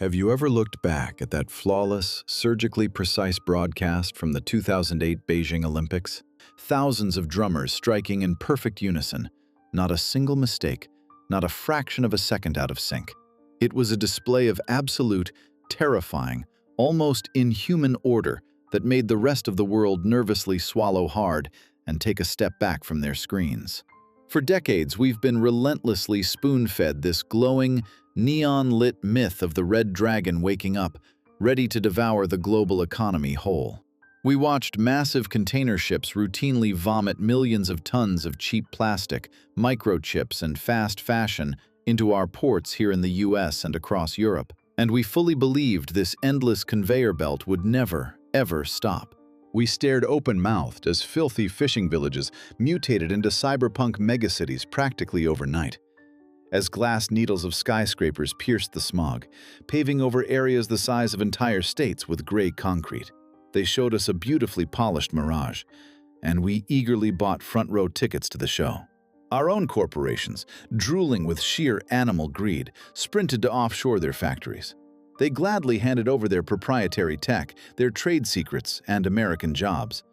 Have you ever looked back at that flawless, surgically precise broadcast from the 2008 Beijing Olympics? Thousands of drummers striking in perfect unison, not a single mistake, not a fraction of a second out of sync. It was a display of absolute, terrifying, almost inhuman order that made the rest of the world nervously swallow hard and take a step back from their screens. For decades, we've been relentlessly spoon-fed this glowing, neon-lit myth of the red dragon waking up, ready to devour the global economy whole. We watched massive container ships routinely vomit millions of tons of cheap plastic, microchips, and fast fashion into our ports here in the US and across Europe, and we fully believed this endless conveyor belt would never, ever stop. We stared open-mouthed as filthy fishing villages mutated into cyberpunk megacities practically overnight. As glass needles of skyscrapers pierced the smog, paving over areas the size of entire states with gray concrete. They showed us a beautifully polished mirage, and we eagerly bought front-row tickets to the show. Our own corporations, drooling with sheer animal greed, sprinted to offshore their factories. They gladly handed over their proprietary tech, their trade secrets, and American jobs,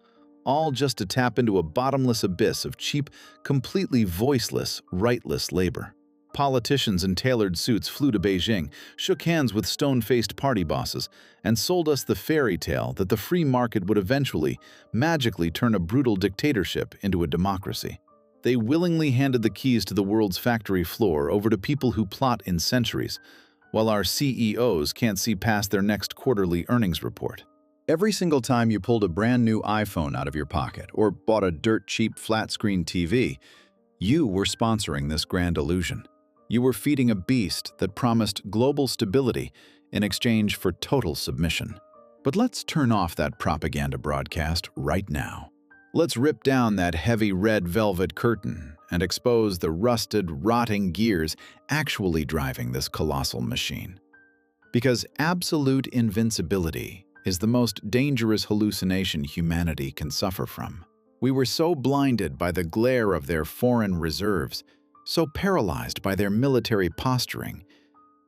all just to tap into a bottomless abyss of cheap, completely voiceless, rightless labor. Politicians in tailored suits flew to Beijing, shook hands with stone-faced party bosses, and sold us the fairy tale that the free market would eventually, magically turn a brutal dictatorship into a democracy. They willingly handed the keys to the world's factory floor over to people who plot in centuries, while our CEOs can't see past their next quarterly earnings report. Every single time you pulled a brand new iPhone out of your pocket or bought a dirt-cheap flat-screen TV, you were sponsoring this grand illusion. You were feeding a beast that promised global stability in exchange for total submission. But let's turn off that propaganda broadcast right now. Let's rip down that heavy red velvet curtain and expose the rusted, rotting gears actually driving this colossal machine. Because absolute invincibility is the most dangerous hallucination humanity can suffer from. We were so blinded by the glare of their foreign reserves, so paralyzed by their military posturing,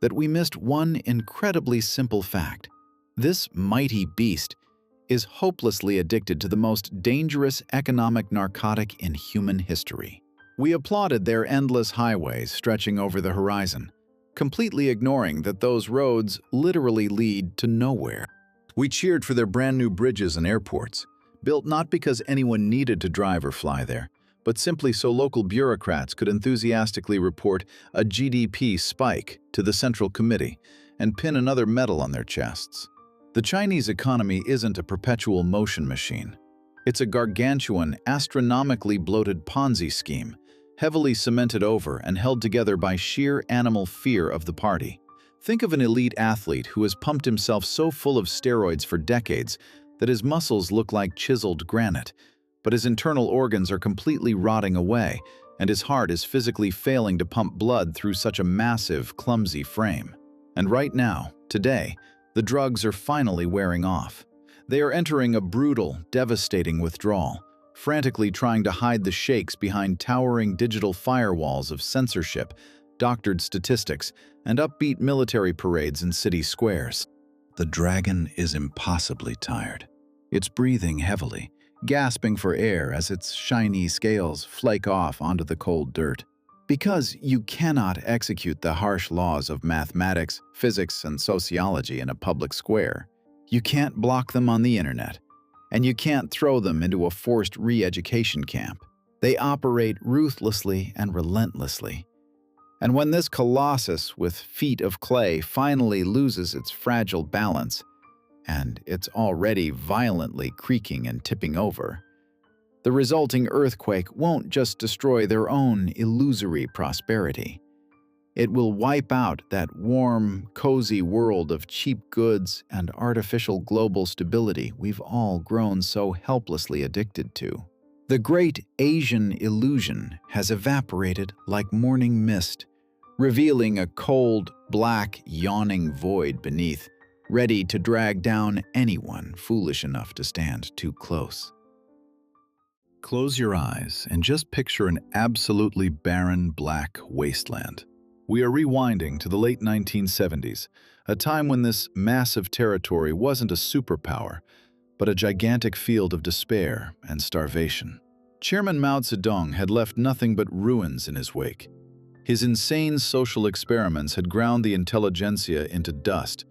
that we missed one incredibly simple fact. This mighty beast is hopelessly addicted to the most dangerous economic narcotic in human history. We applauded their endless highways stretching over the horizon, completely ignoring that those roads literally lead to nowhere. We cheered for their brand new bridges and airports, built not because anyone needed to drive or fly there, but simply so local bureaucrats could enthusiastically report a GDP spike to the Central Committee and pin another medal on their chests. The Chinese economy isn't a perpetual motion machine. It's a gargantuan, astronomically bloated Ponzi scheme, heavily cemented over and held together by sheer animal fear of the party. Think of an elite athlete who has pumped himself so full of steroids for decades that his muscles look like chiseled granite, but his internal organs are completely rotting away, and his heart is physically failing to pump blood through such a massive, clumsy frame. And right now, today, the drugs are finally wearing off. They are entering a brutal, devastating withdrawal, frantically trying to hide the shakes behind towering digital firewalls of censorship, doctored statistics, and upbeat military parades in city squares. The dragon is impossibly tired. It's breathing heavily, gasping for air as its shiny scales flake off onto the cold dirt. Because you cannot execute the harsh laws of mathematics, physics, and sociology in a public square, you can't block them on the internet, and you can't throw them into a forced re-education camp. They operate ruthlessly and relentlessly. And when this colossus with feet of clay finally loses its fragile balance, and it's already violently creaking and tipping over, the resulting earthquake won't just destroy their own illusory prosperity. It will wipe out that warm, cozy world of cheap goods and artificial global stability we've all grown so helplessly addicted to. The great Asian illusion has evaporated like morning mist, revealing a cold, black, yawning void beneath, ready to drag down anyone foolish enough to stand too close. Close your eyes and just picture an absolutely barren black wasteland. We are rewinding to the late 1970s, a time when this massive territory wasn't a superpower, but a gigantic field of despair and starvation. Chairman Mao Zedong had left nothing but ruins in his wake. His insane social experiments had ground the intelligentsia into dust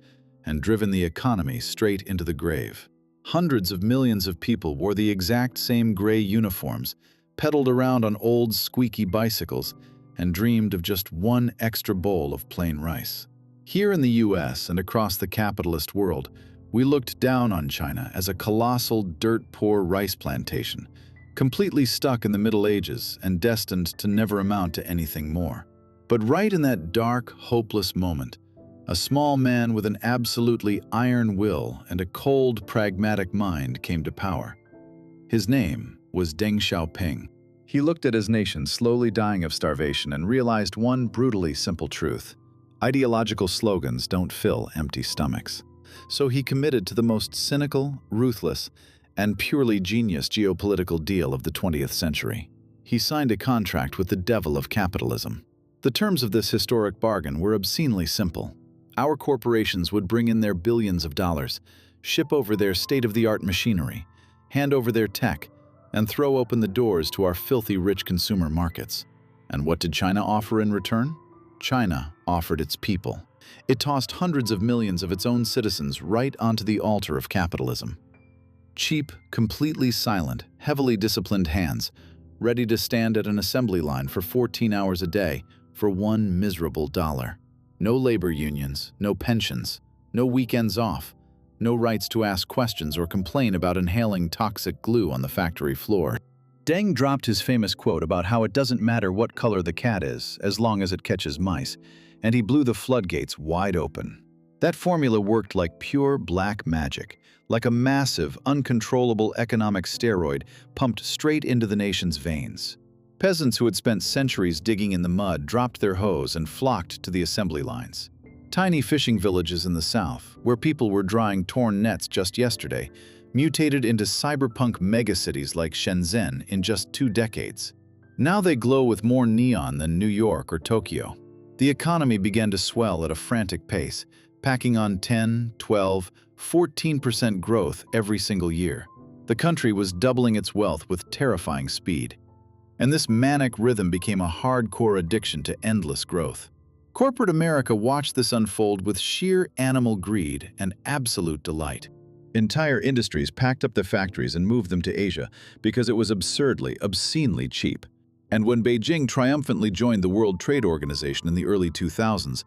and driven the economy straight into the grave. Hundreds of millions of people wore the exact same gray uniforms, pedaled around on old squeaky bicycles, and dreamed of just one extra bowl of plain rice. Here in the US and across the capitalist world, we looked down on China as a colossal dirt-poor rice plantation, completely stuck in the Middle Ages and destined to never amount to anything more. But right in that dark, hopeless moment, a small man with an absolutely iron will and a cold, pragmatic mind came to power. His name was Deng Xiaoping. He looked at his nation slowly dying of starvation and realized one brutally simple truth: ideological slogans don't fill empty stomachs. So he committed to the most cynical, ruthless, and purely genius geopolitical deal of the 20th century. He signed a contract with the devil of capitalism. The terms of this historic bargain were obscenely simple. Our corporations would bring in their billions of dollars, ship over their state-of-the-art machinery, hand over their tech, and throw open the doors to our filthy rich consumer markets. And what did China offer in return? China offered its people. It tossed hundreds of millions of its own citizens right onto the altar of capitalism. Cheap, completely silent, heavily disciplined hands, ready to stand at an assembly line for 14 hours a day for one miserable dollar. No labor unions, no pensions, no weekends off, no rights to ask questions or complain about inhaling toxic glue on the factory floor. Deng dropped his famous quote about how it doesn't matter what color the cat is as long as it catches mice, and he blew the floodgates wide open. That formula worked like pure black magic, like a massive, uncontrollable economic steroid pumped straight into the nation's veins. Peasants who had spent centuries digging in the mud dropped their hoes and flocked to the assembly lines. Tiny fishing villages in the south, where people were drying torn nets just yesterday, mutated into cyberpunk megacities like Shenzhen in just 2 decades. Now they glow with more neon than New York or Tokyo. The economy began to swell at a frantic pace, packing on 10, 12, 14% growth every single year. The country was doubling its wealth with terrifying speed. And this manic rhythm became a hardcore addiction to endless growth. Corporate America watched this unfold with sheer animal greed and absolute delight. Entire industries packed up their factories and moved them to Asia because it was absurdly, obscenely cheap. And when Beijing triumphantly joined the World Trade Organization in the early 2000s,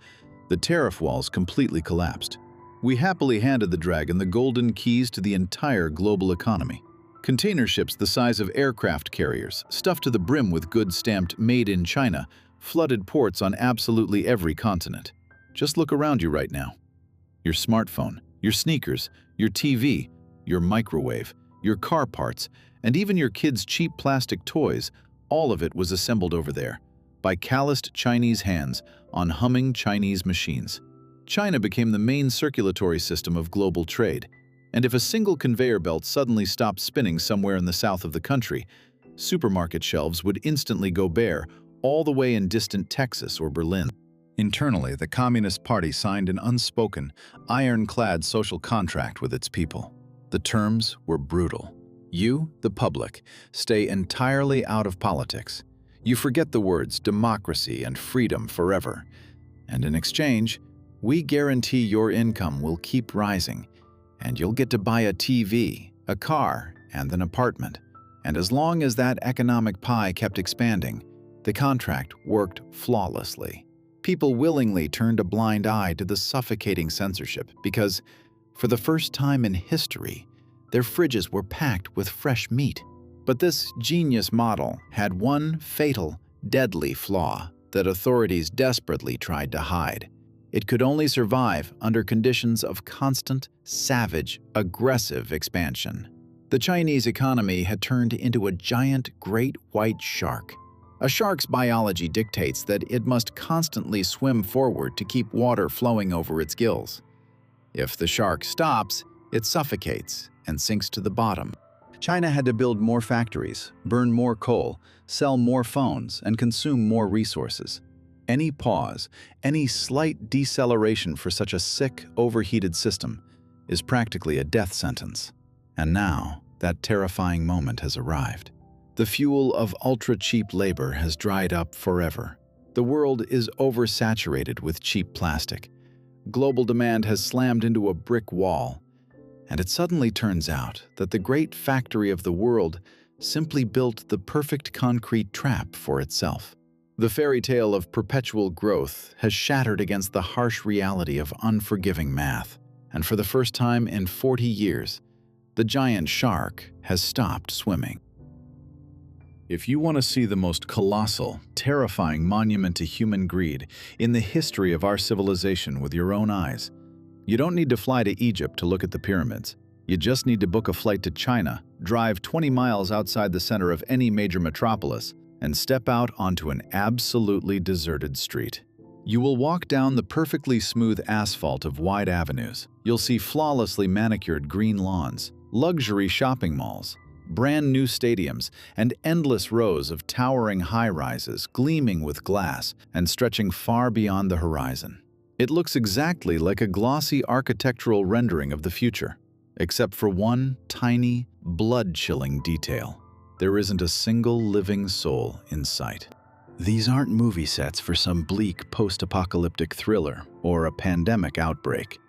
the tariff walls completely collapsed. We happily handed the dragon the golden keys to the entire global economy. Container ships the size of aircraft carriers, stuffed to the brim with goods stamped "Made in China," flooded ports on absolutely every continent. Just look around you right now. Your smartphone, your sneakers, your TV, your microwave, your car parts, and even your kids' cheap plastic toys, all of it was assembled over there, by calloused Chinese hands on humming Chinese machines. China became the main circulatory system of global trade. And if a single conveyor belt suddenly stopped spinning somewhere in the south of the country, supermarket shelves would instantly go bare, all the way in distant Texas or Berlin. Internally, the Communist Party signed an unspoken, ironclad social contract with its people. The terms were brutal. You, the public, stay entirely out of politics. You forget the words democracy and freedom forever. And in exchange, we guarantee your income will keep rising, and you'll get to buy a TV, a car, and an apartment. And as long as that economic pie kept expanding, the contract worked flawlessly. People willingly turned a blind eye to the suffocating censorship because, for the first time in history, their fridges were packed with fresh meat. But this genius model had one fatal, deadly flaw that authorities desperately tried to hide. It could only survive under conditions of constant, savage, aggressive expansion. The Chinese economy had turned into a giant great white shark. A shark's biology dictates that it must constantly swim forward to keep water flowing over its gills. If the shark stops, it suffocates and sinks to the bottom. China had to build more factories, burn more coal, sell more phones, and consume more resources. Any pause, any slight deceleration for such a sick, overheated system is practically a death sentence. And now, that terrifying moment has arrived. The fuel of ultra-cheap labor has dried up forever. The world is oversaturated with cheap plastic. Global demand has slammed into a brick wall. And it suddenly turns out that the great factory of the world simply built the perfect concrete trap for itself. The fairy tale of perpetual growth has shattered against the harsh reality of unforgiving math. And for the first time in 40 years, the giant shark has stopped swimming. If you want to see the most colossal, terrifying monument to human greed in the history of our civilization with your own eyes, you don't need to fly to Egypt to look at the pyramids. You just need to book a flight to China, drive 20 miles outside the center of any major metropolis, and step out onto an absolutely deserted street. You will walk down the perfectly smooth asphalt of wide avenues. You'll see flawlessly manicured green lawns, luxury shopping malls, brand new stadiums, and endless rows of towering high-rises gleaming with glass and stretching far beyond the horizon. It looks exactly like a glossy architectural rendering of the future, except for one tiny, blood-chilling detail. There isn't a single living soul in sight. These aren't movie sets for some bleak post-apocalyptic thriller or a pandemic outbreak.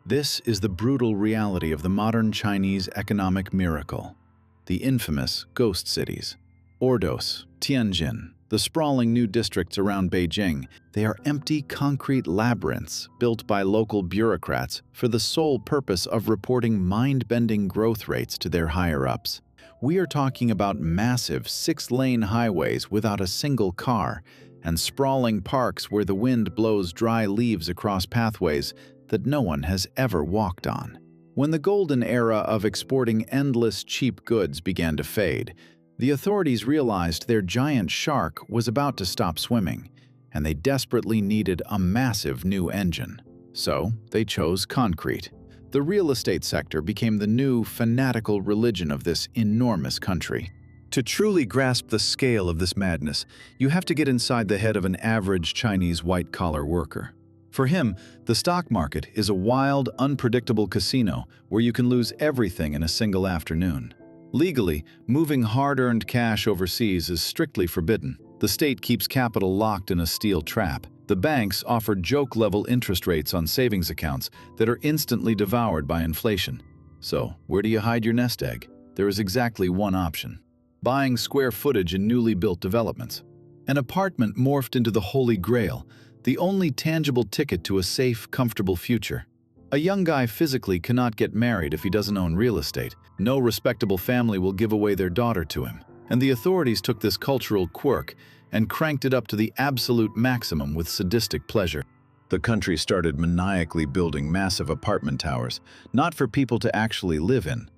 This is the brutal reality of the modern Chinese economic miracle. The infamous ghost cities. Ordos, Tianjin, the sprawling new districts around Beijing, they are empty concrete labyrinths built by local bureaucrats for the sole purpose of reporting mind-bending growth rates to their higher-ups. We are talking about massive 6-lane highways without a single car and sprawling parks where the wind blows dry leaves across pathways that no one has ever walked on. When the golden era of exporting endless cheap goods began to fade, the authorities realized their giant shark was about to stop swimming, and they desperately needed a massive new engine. So they chose concrete. The real estate sector became the new, fanatical religion of this enormous country. To truly grasp the scale of this madness, you have to get inside the head of an average Chinese white-collar worker. For him, the stock market is a wild, unpredictable casino where you can lose everything in a single afternoon. Legally, moving hard-earned cash overseas is strictly forbidden. The state keeps capital locked in a steel trap. The banks offer joke-level interest rates on savings accounts that are instantly devoured by inflation. So, where do you hide your nest egg? There is exactly one option: buying square footage in newly built developments. An apartment morphed into the holy grail, the only tangible ticket to a safe, comfortable future. A young guy physically cannot get married if he doesn't own real estate. No respectable family will give away their daughter to him. And the authorities took this cultural quirk and cranked it up to the absolute maximum with sadistic pleasure. The country started maniacally building massive apartment towers, not for people to actually live in,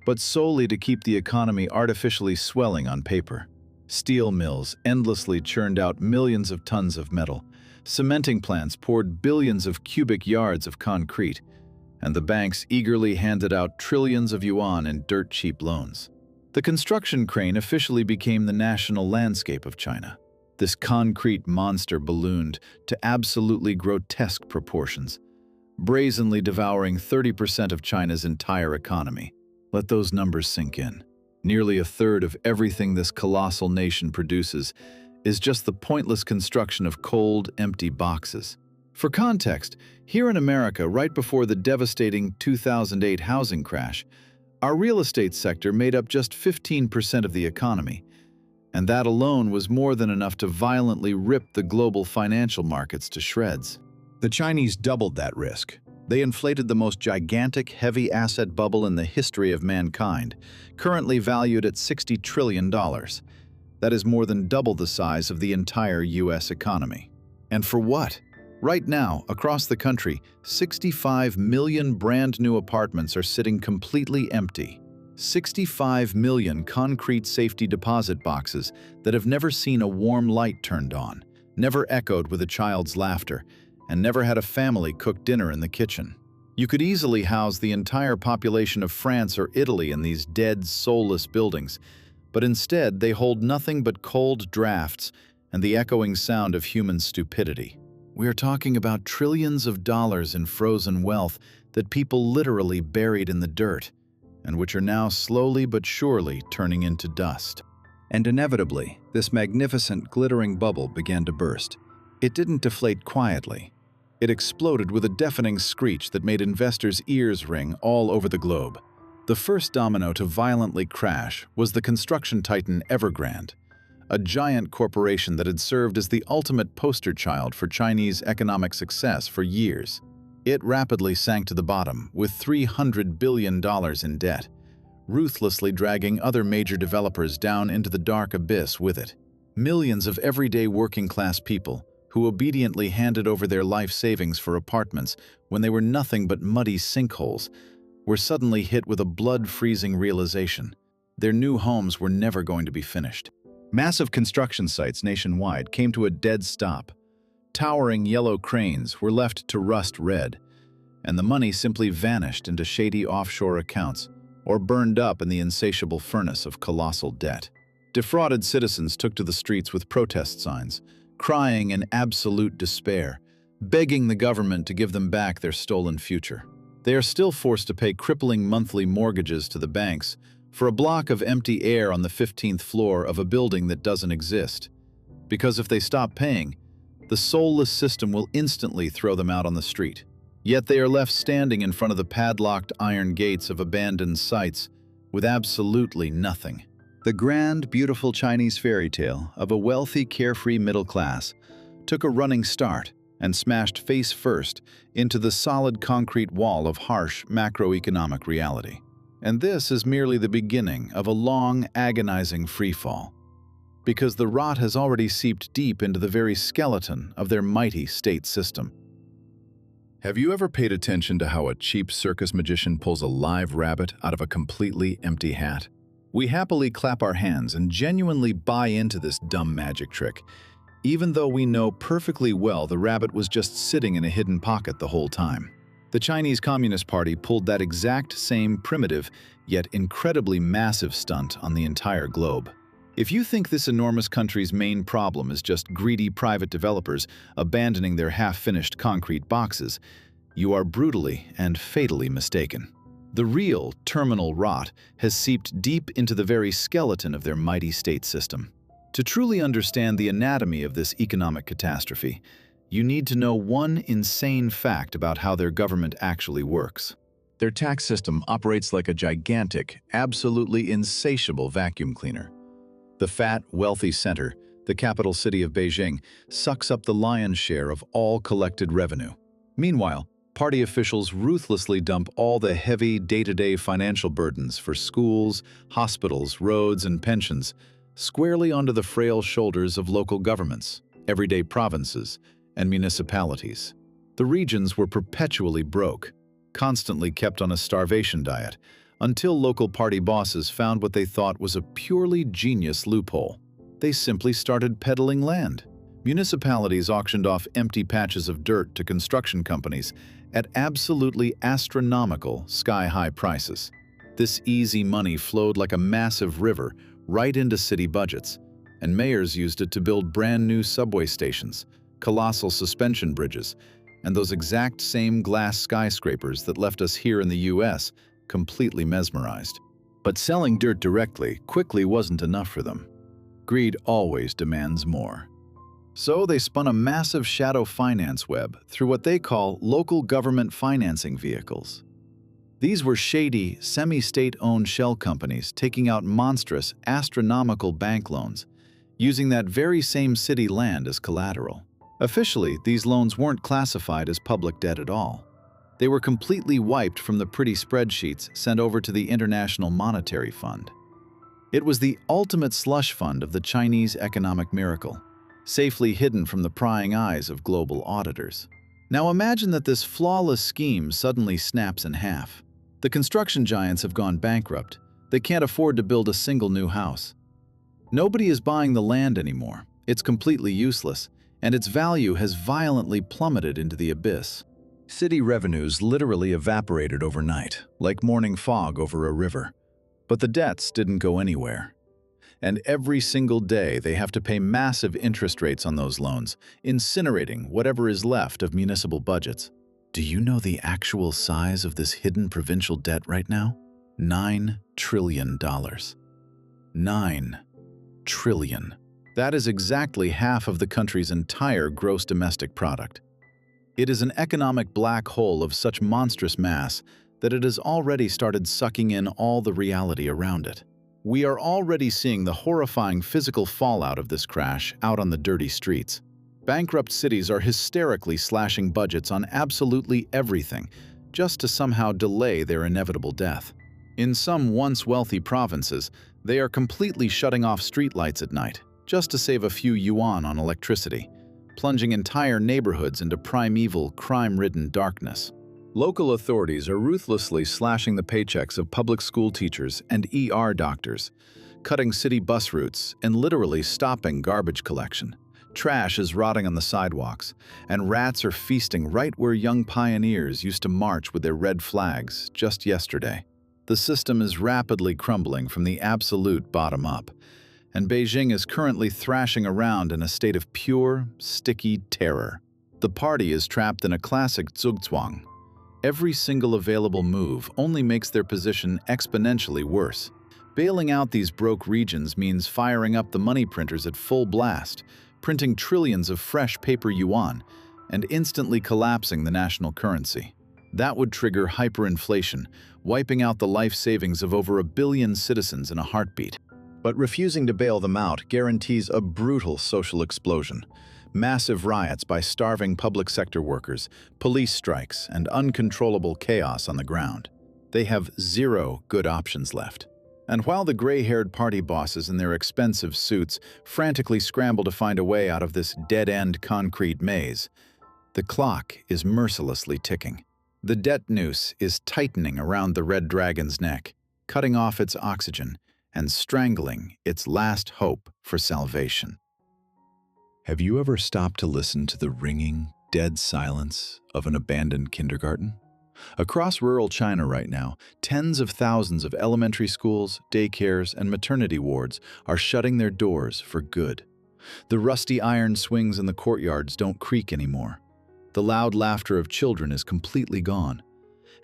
but solely to keep the economy artificially swelling on paper. Steel mills endlessly churned out millions of tons of metal. Cementing plants poured billions of cubic yards of concrete, and the banks eagerly handed out trillions of yuan in dirt-cheap loans. The construction crane officially became the national landscape of China. This concrete monster ballooned to absolutely grotesque proportions, brazenly devouring 30% of China's entire economy. Let those numbers sink in. Nearly a third of everything this colossal nation produces is just the pointless construction of cold, empty boxes. For context, here in America, right before the devastating 2008 housing crash, our real estate sector made up just 15% of the economy, and that alone was more than enough to violently rip the global financial markets to shreds. The Chinese doubled that risk. They inflated the most gigantic, heavy asset bubble in the history of mankind, currently valued at $60 trillion. That is more than double the size of the entire US economy. And for what? Right now, across the country, 65 million brand new apartments are sitting completely empty. 65 million concrete safety deposit boxes that have never seen a warm light turned on, never echoed with a child's laughter, and never had a family cook dinner in the kitchen. You could easily house the entire population of France or Italy in these dead, soulless buildings, but instead they hold nothing but cold drafts and the echoing sound of human stupidity. We are talking about trillions of dollars in frozen wealth that people literally buried in the dirt, and which are now slowly but surely turning into dust. And inevitably, this magnificent, glittering bubble began to burst. It didn't deflate quietly. It exploded with a deafening screech that made investors' ears ring all over the globe. The first domino to violently crash was the construction titan Evergrande, a giant corporation that had served as the ultimate poster child for Chinese economic success for years. It rapidly sank to the bottom, with $300 billion in debt, ruthlessly dragging other major developers down into the dark abyss with it. Millions of everyday working-class people, who obediently handed over their life savings for apartments when they were nothing but muddy sinkholes, were suddenly hit with a blood-freezing realization. Their new homes were never going to be finished. Massive construction sites nationwide came to a dead stop. Towering yellow cranes were left to rust red, and the money simply vanished into shady offshore accounts or burned up in the insatiable furnace of colossal debt. Defrauded citizens took to the streets with protest signs, crying in absolute despair, begging the government to give them back their stolen future. They are still forced to pay crippling monthly mortgages to the banks for a block of empty air on the 15th floor of a building that doesn't exist. Because if they stop paying, the soulless system will instantly throw them out on the street. Yet they are left standing in front of the padlocked iron gates of abandoned sites with absolutely nothing. The grand, beautiful Chinese fairy tale of a wealthy, carefree middle class took a running start and smashed face first into the solid concrete wall of harsh macroeconomic reality. And this is merely the beginning of a long, agonizing freefall, because the rot has already seeped deep into the very skeleton of their mighty state system. Have you ever paid attention to how a cheap circus magician pulls a live rabbit out of a completely empty hat? We happily clap our hands and genuinely buy into this dumb magic trick, even though we know perfectly well the rabbit was just sitting in a hidden pocket the whole time. The Chinese Communist Party pulled that exact same primitive, yet incredibly massive stunt on the entire globe. If you think this enormous country's main problem is just greedy private developers abandoning their half-finished concrete boxes, you are brutally and fatally mistaken. The real terminal rot has seeped deep into the very skeleton of their mighty state system. To truly understand the anatomy of this economic catastrophe, you need to know one insane fact about how their government actually works. Their tax system operates like a gigantic, absolutely insatiable vacuum cleaner. The fat, wealthy center, the capital city of Beijing, sucks up the lion's share of all collected revenue. Meanwhile, party officials ruthlessly dump all the heavy, day-to-day financial burdens for schools, hospitals, roads, and pensions squarely onto the frail shoulders of local governments, everyday provinces, and municipalities. The regions were perpetually broke, constantly kept on a starvation diet, until local party bosses found what they thought was a purely genius loophole. They simply started peddling land. Municipalities auctioned off empty patches of dirt to construction companies at absolutely astronomical, sky-high prices. This easy money flowed like a massive river right into city budgets, and mayors used it to build brand new subway stations, colossal suspension bridges, and those exact same glass skyscrapers that left us here in the US completely mesmerized. But selling dirt directly quickly wasn't enough for them. Greed always demands more. So they spun a massive shadow finance web through what they call local government financing vehicles. These were shady, semi-state-owned shell companies taking out monstrous, astronomical bank loans, using that very same city land as collateral. Officially, these loans weren't classified as public debt at all. They were completely wiped from the pretty spreadsheets sent over to the International Monetary Fund. It was the ultimate slush fund of the Chinese economic miracle, safely hidden from the prying eyes of global auditors. Now imagine that this flawless scheme suddenly snaps in half. The construction giants have gone bankrupt. They can't afford to build a single new house. Nobody is buying the land anymore. It's completely useless, and its value has violently plummeted into the abyss. City revenues literally evaporated overnight, like morning fog over a river. But the debts didn't go anywhere. And every single day they have to pay massive interest rates on those loans, incinerating whatever is left of municipal budgets. Do you know the actual size of this hidden provincial debt right now? $9 trillion. 9 trillion. That is exactly half of the country's entire gross domestic product. It is an economic black hole of such monstrous mass that it has already started sucking in all the reality around it. We are already seeing the horrifying physical fallout of this crash out on the dirty streets. Bankrupt cities are hysterically slashing budgets on absolutely everything, just to somehow delay their inevitable death. In some once wealthy provinces, they are completely shutting off streetlights at night, just to save a few yuan on electricity, plunging entire neighborhoods into primeval, crime-ridden darkness. Local authorities are ruthlessly slashing the paychecks of public school teachers and ER doctors, cutting city bus routes and literally stopping garbage collection. Trash is rotting on the sidewalks, and rats are feasting right where young pioneers used to march with their red flags just yesterday. The system is rapidly crumbling from the absolute bottom up, and Beijing is currently thrashing around in a state of pure, sticky terror. The party is trapped in a classic zugzwang. Every single available move only makes their position exponentially worse. Bailing out these broke regions means firing up the money printers at full blast, printing trillions of fresh paper yuan, and instantly collapsing the national currency. That would trigger hyperinflation, wiping out the life savings of over 1 billion citizens in a heartbeat. But refusing to bail them out guarantees a brutal social explosion. Massive riots by starving public sector workers, police strikes, and uncontrollable chaos on the ground. They have zero good options left. And while the gray-haired party bosses in their expensive suits frantically scramble to find a way out of this dead-end concrete maze, the clock is mercilessly ticking. The debt noose is tightening around the Red Dragon's neck, cutting off its oxygen and strangling its last hope for salvation. Have you ever stopped to listen to the ringing, dead silence of an abandoned kindergarten? Across rural China right now, tens of thousands of elementary schools, daycares, and maternity wards are shutting their doors for good. The rusty iron swings in the courtyards don't creak anymore. The loud laughter of children is completely gone,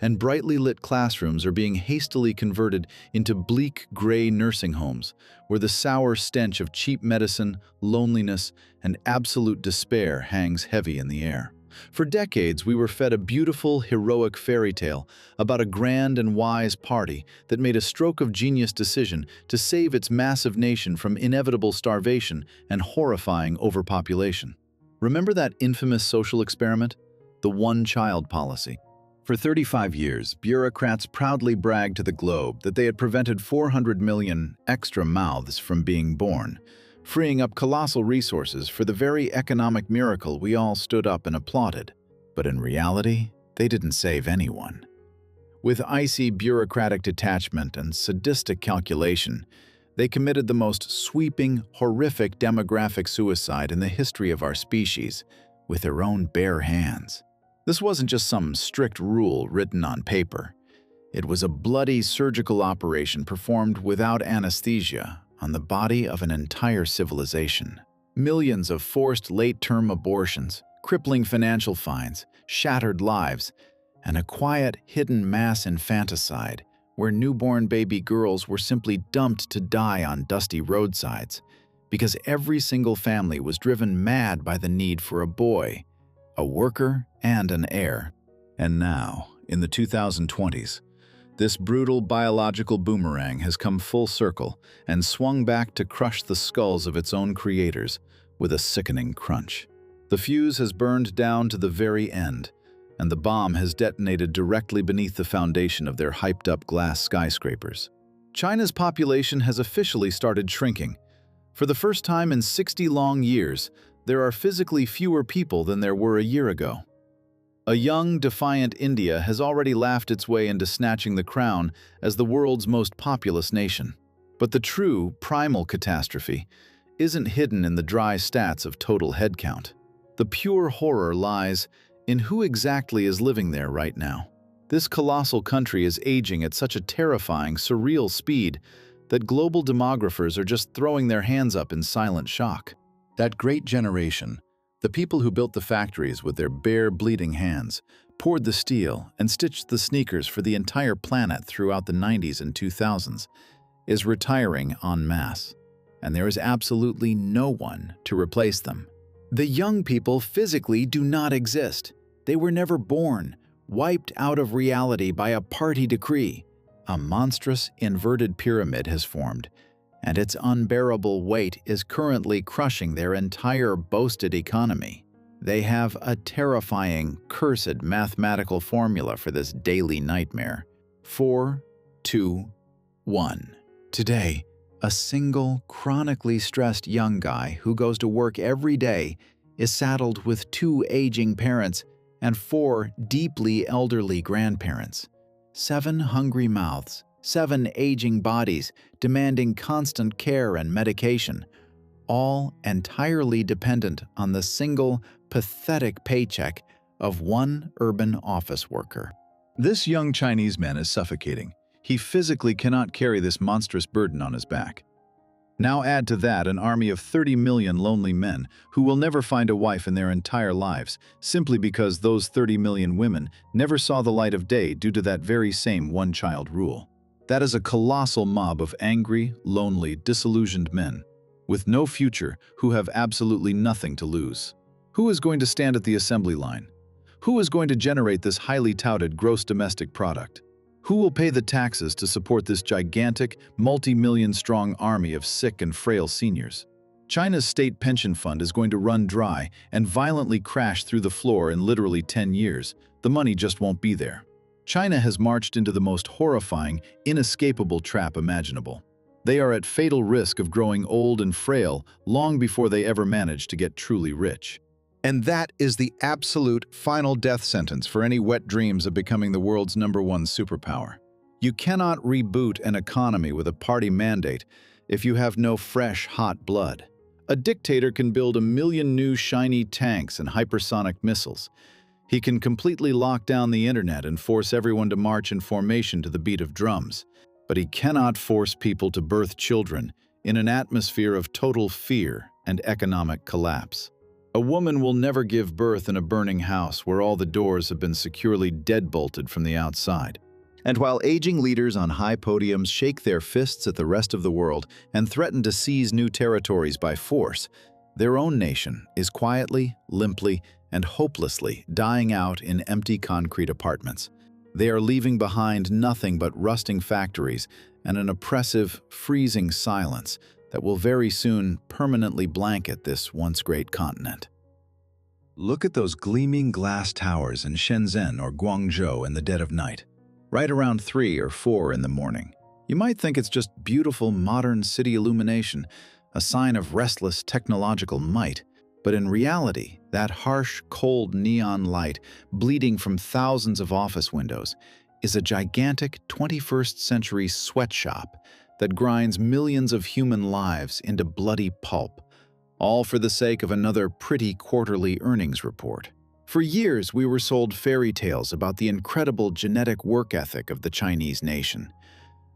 and brightly lit classrooms are being hastily converted into bleak, gray nursing homes, where the sour stench of cheap medicine, loneliness, and absolute despair hangs heavy in the air. For decades, we were fed a beautiful, heroic fairy tale about a grand and wise party that made a stroke of genius decision to save its massive nation from inevitable starvation and horrifying overpopulation. Remember that infamous social experiment? The one-child policy. For 35 years, bureaucrats proudly bragged to the globe that they had prevented 400 million extra mouths from being born, freeing up colossal resources for the very economic miracle we all stood up and applauded. But in reality, they didn't save anyone. With icy bureaucratic detachment and sadistic calculation, they committed the most sweeping, horrific demographic suicide in the history of our species with their own bare hands. This wasn't just some strict rule written on paper. It was a bloody surgical operation performed without anesthesia on the body of an entire civilization. Millions of forced late-term abortions, crippling financial fines, shattered lives, and a quiet, hidden mass infanticide where newborn baby girls were simply dumped to die on dusty roadsides because every single family was driven mad by the need for a boy, a worker, and an heir. And now, in the 2020s, this brutal biological boomerang has come full circle and swung back to crush the skulls of its own creators with a sickening crunch. The fuse has burned down to the very end, and the bomb has detonated directly beneath the foundation of their hyped-up glass skyscrapers. China's population has officially started shrinking. For the first time in 60 long years, there are physically fewer people than there were a year ago. A young, defiant India has already laughed its way into snatching the crown as the world's most populous nation. But the true, primal catastrophe isn't hidden in the dry stats of total headcount. The pure horror lies in who exactly is living there right now. This colossal country is aging at such a terrifying, surreal speed that global demographers are just throwing their hands up in silent shock. That great generation, the people who built the factories with their bare, bleeding hands, poured the steel, and stitched the sneakers for the entire planet throughout the 90s and 2000s, is retiring en masse, and there is absolutely no one to replace them. The young people physically do not exist. They were never born, wiped out of reality by a party decree. A monstrous inverted pyramid has formed, and its unbearable weight is currently crushing their entire boasted economy. They have a terrifying, cursed mathematical formula for this daily nightmare. 4, 2, 1. Today, a single, chronically stressed young guy who goes to work every day is saddled with 2 aging parents and 4 deeply elderly grandparents. 7 hungry mouths, 7 aging bodies demanding constant care and medication, all entirely dependent on the single, pathetic paycheck of one urban office worker. This young Chinese man is suffocating. He physically cannot carry this monstrous burden on his back. Now add to that an army of 30 million lonely men who will never find a wife in their entire lives, simply because those 30 million women never saw the light of day due to that very same one-child rule. That is a colossal mob of angry, lonely, disillusioned men, with no future, who have absolutely nothing to lose. Who is going to stand at the assembly line? Who is going to generate this highly touted gross domestic product? Who will pay the taxes to support this gigantic, multi-million-strong army of sick and frail seniors? China's state pension fund is going to run dry and violently crash through the floor in literally 10 years. The money just won't be there. China has marched into the most horrifying, inescapable trap imaginable. They are at fatal risk of growing old and frail long before they ever manage to get truly rich. And that is the absolute final death sentence for any wet dreams of becoming the world's #1 superpower. You cannot reboot an economy with a party mandate if you have no fresh, hot blood. A dictator can build 1,000,000 new shiny tanks and hypersonic missiles. He can completely lock down the internet and force everyone to march in formation to the beat of drums. But he cannot force people to birth children in an atmosphere of total fear and economic collapse. A woman will never give birth in a burning house where all the doors have been securely deadbolted from the outside. And while aging leaders on high podiums shake their fists at the rest of the world and threaten to seize new territories by force, their own nation is quietly, limply, and hopelessly dying out in empty concrete apartments. They are leaving behind nothing but rusting factories and an oppressive, freezing silence that will very soon permanently blanket this once great continent. Look at those gleaming glass towers in Shenzhen or Guangzhou in the dead of night, right around 3 or 4 in the morning. You might think it's just beautiful modern city illumination, a sign of restless technological might, but in reality, that harsh, cold neon light bleeding from thousands of office windows is a gigantic 21st century sweatshop that grinds millions of human lives into bloody pulp, all for the sake of another pretty quarterly earnings report. For years, we were sold fairy tales about the incredible genetic work ethic of the Chinese nation,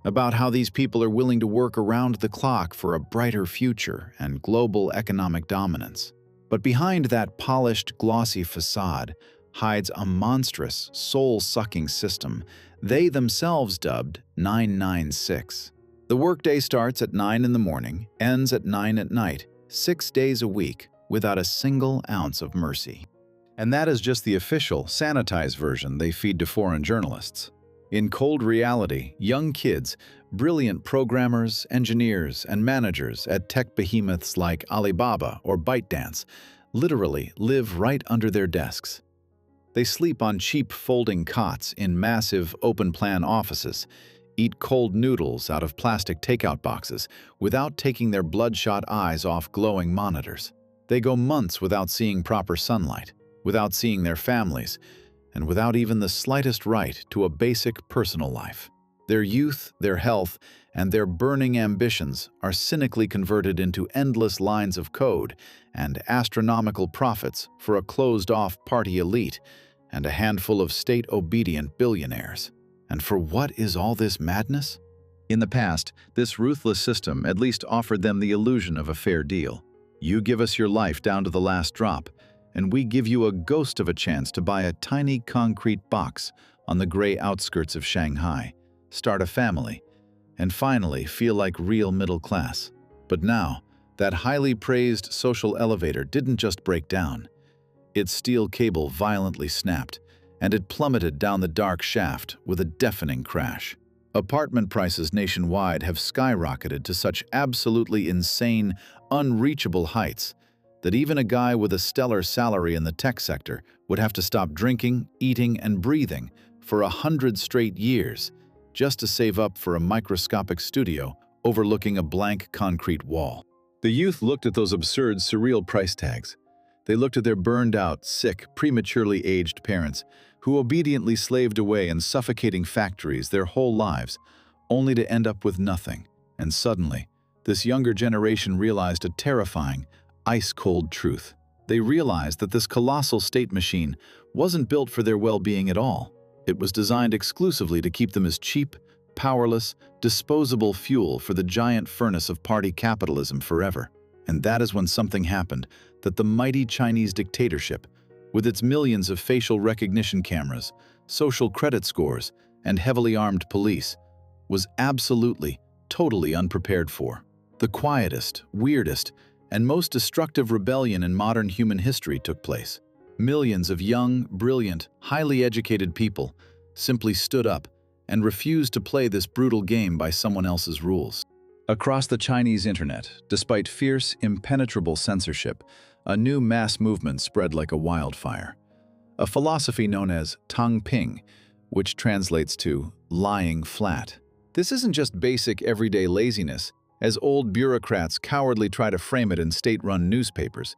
about how these people are willing to work around the clock for a brighter future and global economic dominance. But behind that polished, glossy facade hides a monstrous, soul-sucking system they themselves dubbed 996. The workday starts at 9 in the morning, ends at 9 at night, 6 days a week, without a single ounce of mercy. And that is just the official, sanitized version they feed to foreign journalists. In cold reality, young kids, brilliant programmers, engineers, and managers at tech behemoths like Alibaba or ByteDance literally live right under their desks. They sleep on cheap folding cots in massive, open-plan offices, eat cold noodles out of plastic takeout boxes without taking their bloodshot eyes off glowing monitors. They go months without seeing proper sunlight, without seeing their families, and without even the slightest right to a basic personal life. Their youth, their health, and their burning ambitions are cynically converted into endless lines of code and astronomical profits for a closed-off party elite and a handful of state-obedient billionaires. And for what is all this madness? In the past, this ruthless system at least offered them the illusion of a fair deal. You give us your life down to the last drop, and we give you a ghost of a chance to buy a tiny concrete box on the gray outskirts of Shanghai, start a family, and finally feel like real middle class. But now, that highly praised social elevator didn't just break down. Its steel cable violently snapped, and it plummeted down the dark shaft with a deafening crash. Apartment prices nationwide have skyrocketed to such absolutely insane, unreachable heights that even a guy with a stellar salary in the tech sector would have to stop drinking, eating, and breathing for 100 straight years just to save up for a microscopic studio overlooking a blank concrete wall. The youth looked at those absurd, surreal price tags. They looked at their burned-out, sick, prematurely aged parents who obediently slaved away in suffocating factories their whole lives, only to end up with nothing. And suddenly, this younger generation realized a terrifying, ice-cold truth. They realized that this colossal state machine wasn't built for their well-being at all. It was designed exclusively to keep them as cheap, powerless, disposable fuel for the giant furnace of party capitalism forever. And that is when something happened that the mighty Chinese dictatorship, with its millions of facial recognition cameras, social credit scores, and heavily armed police, was absolutely, totally unprepared for. The quietest, weirdest, and most destructive rebellion in modern human history took place. Millions of young, brilliant, highly educated people simply stood up and refused to play this brutal game by someone else's rules. Across the Chinese internet, despite fierce, impenetrable censorship, a new mass movement spread like a wildfire. A philosophy known as Tang Ping, which translates to lying flat. This isn't just basic everyday laziness, as old bureaucrats cowardly try to frame it in state-run newspapers.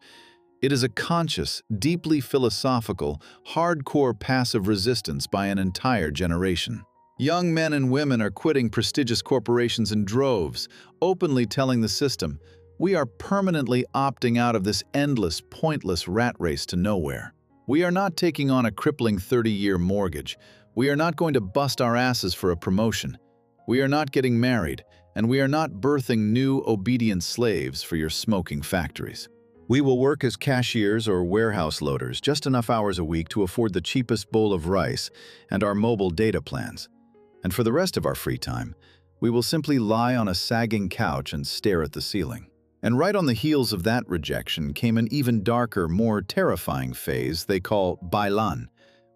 It is a conscious, deeply philosophical, hardcore passive resistance by an entire generation. Young men and women are quitting prestigious corporations in droves, openly telling the system, we are permanently opting out of this endless, pointless rat race to nowhere. We are not taking on a crippling 30-year mortgage. We are not going to bust our asses for a promotion. We are not getting married, and we are not birthing new, obedient slaves for your smoking factories. We will work as cashiers or warehouse loaders just enough hours a week to afford the cheapest bowl of rice and our mobile data plans. And for the rest of our free time, we will simply lie on a sagging couch and stare at the ceiling. And right on the heels of that rejection came an even darker, more terrifying phase they call bailan,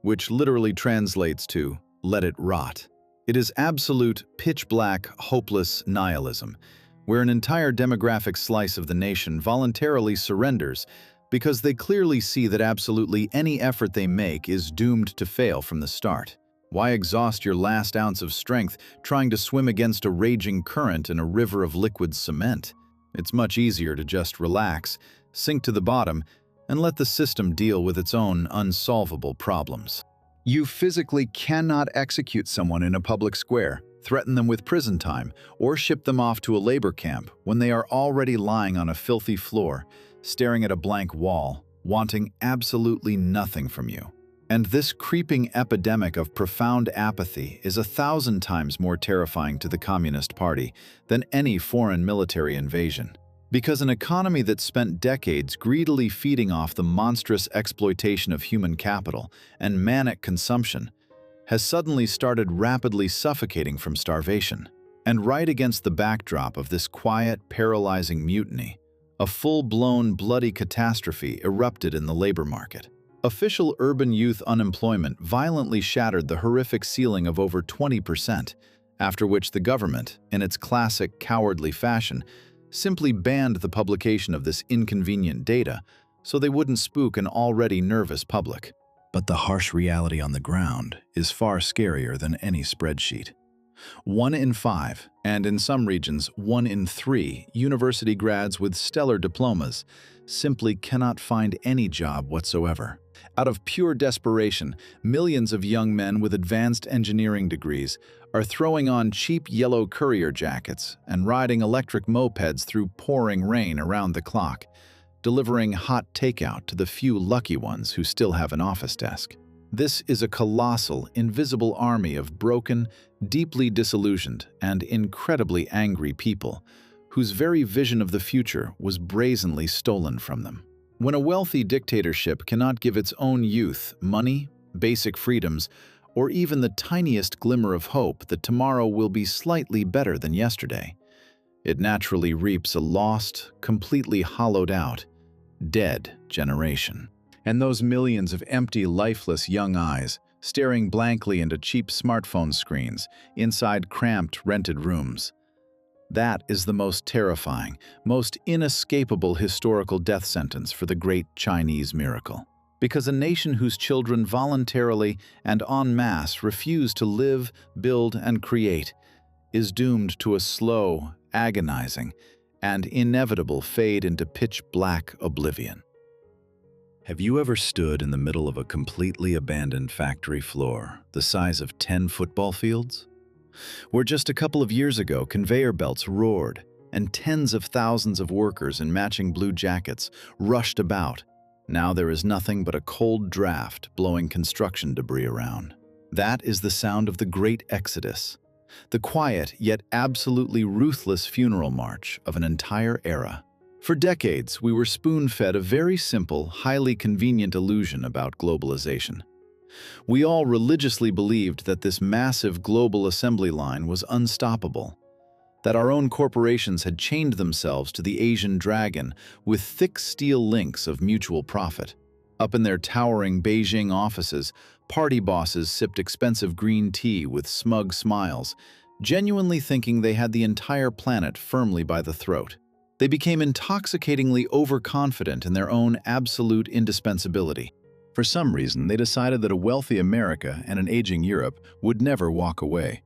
which literally translates to let it rot. It is absolute, pitch-black, hopeless nihilism, where an entire demographic slice of the nation voluntarily surrenders because they clearly see that absolutely any effort they make is doomed to fail from the start. Why exhaust your last ounce of strength trying to swim against a raging current in a river of liquid cement? It's much easier to just relax, sink to the bottom, and let the system deal with its own unsolvable problems. You physically cannot execute someone in a public square, threaten them with prison time, or ship them off to a labor camp when they are already lying on a filthy floor, staring at a blank wall, wanting absolutely nothing from you. And this creeping epidemic of profound apathy is 1,000 times more terrifying to the Communist Party than any foreign military invasion. Because an economy that spent decades greedily feeding off the monstrous exploitation of human capital and manic consumption has suddenly started rapidly suffocating from starvation. And right against the backdrop of this quiet, paralyzing mutiny, a full-blown, bloody catastrophe erupted in the labor market. Official urban youth unemployment violently shattered the horrific ceiling of over 20%, after which the government, in its classic cowardly fashion, simply banned the publication of this inconvenient data so they wouldn't spook an already nervous public. But the harsh reality on the ground is far scarier than any spreadsheet. 1 in 5, and in some regions 1 in 3, university grads with stellar diplomas simply cannot find any job whatsoever. Out of pure desperation, millions of young men with advanced engineering degrees are throwing on cheap yellow courier jackets and riding electric mopeds through pouring rain around the clock, delivering hot takeout to the few lucky ones who still have an office desk. This is a colossal, invisible army of broken, deeply disillusioned, and incredibly angry people, whose very vision of the future was brazenly stolen from them. When a wealthy dictatorship cannot give its own youth money, basic freedoms, or even the tiniest glimmer of hope that tomorrow will be slightly better than yesterday, it naturally reaps a lost, completely hollowed out, dead generation. And those millions of empty, lifeless young eyes, staring blankly into cheap smartphone screens inside cramped, rented rooms. That is the most terrifying, most inescapable historical death sentence for the great Chinese miracle. Because a nation whose children voluntarily and en masse refuse to live, build, and create is doomed to a slow, agonizing, and inevitable fade into pitch-black oblivion. Have you ever stood in the middle of a completely abandoned factory floor, the size of 10 football fields? Where just a couple of years ago, conveyor belts roared, and tens of thousands of workers in matching blue jackets rushed about. Now there is nothing but a cold draft blowing construction debris around. That is the sound of the Great Exodus, the quiet yet absolutely ruthless funeral march of an entire era. For decades, we were spoon-fed a very simple, highly convenient illusion about globalization. We all religiously believed that this massive global assembly line was unstoppable, that our own corporations had chained themselves to the Asian dragon with thick steel links of mutual profit. Up in their towering Beijing offices, party bosses sipped expensive green tea with smug smiles, genuinely thinking they had the entire planet firmly by the throat. They became intoxicatingly overconfident in their own absolute indispensability. For some reason, they decided that a wealthy America and an aging Europe would never walk away,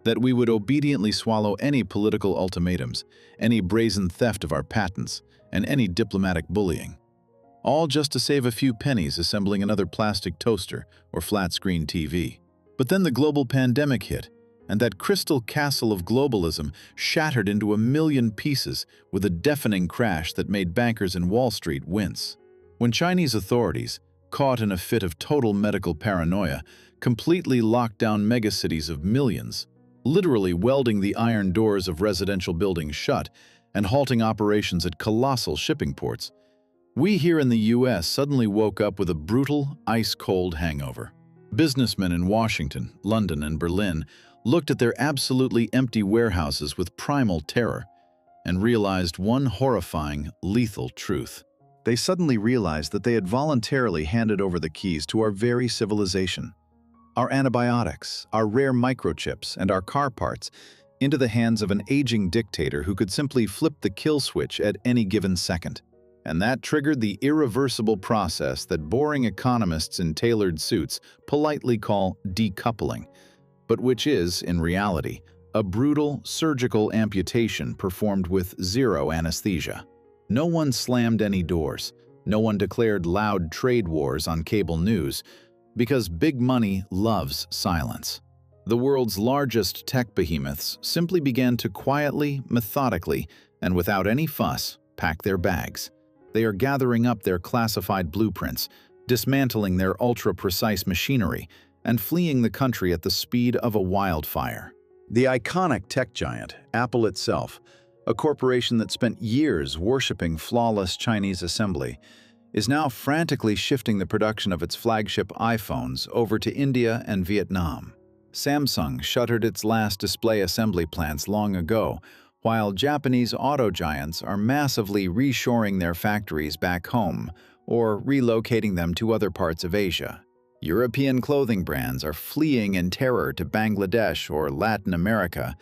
that we would obediently swallow any political ultimatums, any brazen theft of our patents, and any diplomatic bullying, all just to save a few pennies assembling another plastic toaster or flat-screen TV. But then the global pandemic hit, and that crystal castle of globalism shattered into a million pieces with a deafening crash that made bankers in Wall Street wince. When Chinese authorities, caught in a fit of total medical paranoia, completely locked down megacities of millions, literally welding the iron doors of residential buildings shut and halting operations at colossal shipping ports, we here in the US suddenly woke up with a brutal, ice-cold hangover. Businessmen in Washington, London, and Berlin looked at their absolutely empty warehouses with primal terror and realized one horrifying, lethal truth. They suddenly realized that they had voluntarily handed over the keys to our very civilization, our antibiotics, our rare microchips, and our car parts into the hands of an aging dictator who could simply flip the kill switch at any given second. And that triggered the irreversible process that boring economists in tailored suits politely call decoupling, but which is, in reality, a brutal surgical amputation performed with zero anesthesia. No one slammed any doors, no one declared loud trade wars on cable news, because big money loves silence. The world's largest tech behemoths simply began to quietly, methodically, and without any fuss, pack their bags. They are gathering up their classified blueprints, dismantling their ultra-precise machinery, and fleeing the country at the speed of a wildfire. The iconic tech giant, Apple itself, a corporation that spent years worshipping flawless Chinese assembly, is now frantically shifting the production of its flagship iPhones over to India and Vietnam. Samsung shuttered its last display assembly plants long ago, while Japanese auto giants are massively reshoring their factories back home or relocating them to other parts of Asia. European clothing brands are fleeing in terror to Bangladesh or Latin America,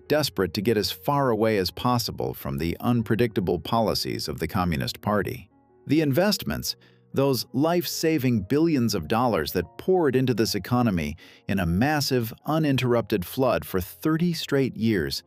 desperate to get as far away as possible from the unpredictable policies of the Communist Party. The investments, those life-saving billions of dollars that poured into this economy in a massive, uninterrupted flood for 30 straight years,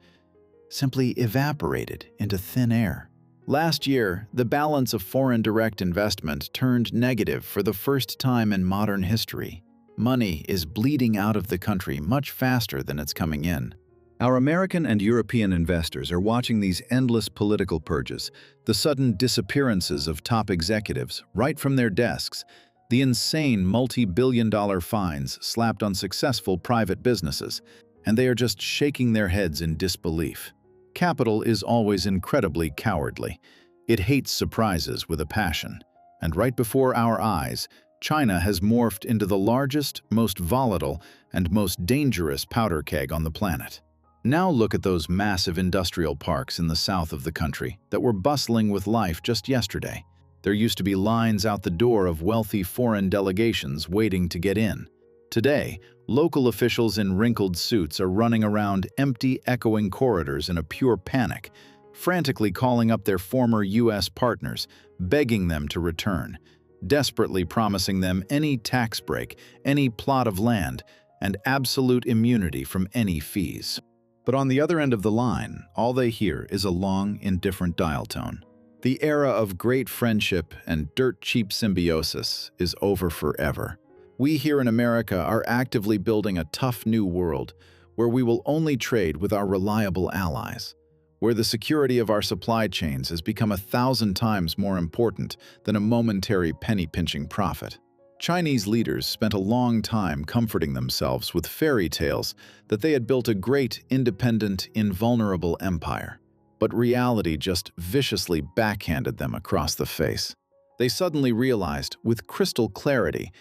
simply evaporated into thin air. Last year, the balance of foreign direct investment turned negative for the first time in modern history. Money is bleeding out of the country much faster than it's coming in. Our American and European investors are watching these endless political purges, the sudden disappearances of top executives right from their desks, The insane multi-billion-dollar fines slapped on successful private businesses, and they are just shaking their heads in disbelief. Capital is always incredibly cowardly. It hates surprises with a passion. And right before our eyes, China has morphed into the largest, most volatile, and most dangerous powder keg on the planet. Now look at those massive industrial parks in the south of the country that were bustling with life just yesterday. There used to be lines out the door of wealthy foreign delegations waiting to get in. Today, local officials in wrinkled suits are running around empty, echoing corridors in a pure panic, frantically calling up their former U.S. partners, begging them to return, desperately promising them any tax break, any plot of land, and absolute immunity from any fees. But on the other end of the line, all they hear is a long, indifferent dial tone. The era of great friendship and dirt-cheap symbiosis is over forever. We here in America are actively building a tough new world where we will only trade with our reliable allies, where the security of our supply chains has become 1,000 times more important than a momentary penny-pinching profit. Chinese leaders spent a long time comforting themselves with fairy tales that they had built a great, independent, invulnerable empire. But reality just viciously backhanded them across the face. They suddenly realized, with crystal clarity,